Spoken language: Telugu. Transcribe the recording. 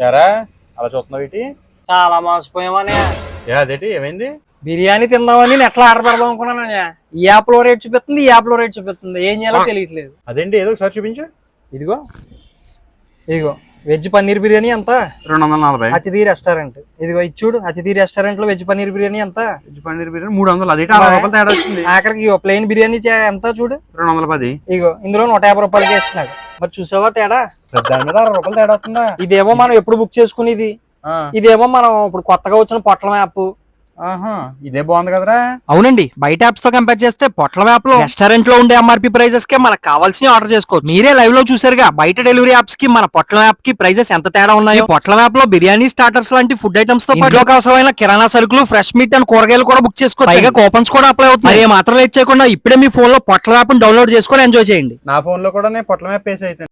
ఎరా అలా చూస్తున్నావు ఏంటి? చాలా మోసపోయామని. అదేంటి ఏమైంది? బిర్యానీ తిందామని నేను ఎట్లా ఆర్డర్ పెడదాం అనుకున్నాను. ఈ యాప్ లో రేట్ చూపిస్తుంది, ఈ యాప్ లో రేట్ చూపిస్తుంది, ఏం చేయాలో తెలియట్లేదు. అదేంటి ఏదో ఒకసారి చూపించు. ఇదిగో ఇదిగో వెజ్ పన్నీర్ బిర్యానీ ఎంత? 240. అతిథి రెస్టారెంట్. ఇదిగో ఇచ్చుడు అతిథి రెస్టారెంట్ లో వెజ్ పన్నీర్ బిర్యానీ ఎంత? వెజ్ పన్నీర్ బిర్యానీ 300. అదేంటి 60 రూపాయలు తేడా వచ్చింది. ఆఖరికి ప్లెయిన్ బిర్యానీ ఎంత చూడు 210. ఇగో ఇందులో 150 రూపాయలకి ఇస్తున్నాడు. మరి చూసావా తేడా? దాని మీద 60 రూపాయలు తేడా వస్తుందా? ఇదేమో మనం ఎప్పుడు బుక్ చేసుకునేది, ఇదేమో మనం ఇప్పుడు కొత్తగా వచ్చిన పొట్లం యాప్. ఇదే బాగుంది కదరా. అవునండి, బయట యాప్స్ తో కంపేర్ చేస్తే పొట్లం యాప్ లో రెస్టారెంట్ లో ఉండే ఎంఆర్పీ ప్రైజెస్ కే మనకు కావాల్సిన ఆర్డర్ చేసుకోవచ్చు. మీరే లైవ్ లో చూసారుగా బయట డెలివరీ యాప్స్ కి మన పొట్లం యాప్ కి ప్రైజెస్ ఎంత తేడా ఉన్నాయో. పొట్లం యాప్ లో బిర్యానీ, స్టార్టర్స్ లాంటి ఫుడ్ ఐటమ్స్ తో పాటు అవసరమైన కిరాణా సరుకులు, ఫ్రెష్ మీట్ అండ్ కూరగాయలు కూడా బుక్ చేసుకోవచ్చు. పైగా కూపన్స్ కూడా అప్లై అవుతుంది. మాత్రం లేట్ చేయకుండా ఇప్పుడే మీ ఫోన్ లో పొట్లం యాప్ డౌన్లోడ్ చేసుకొని ఎంజాయ్ చేయండి. నా ఫోన్ లో కూడా నేను పొట్లం యాప్ పేస్ అయితే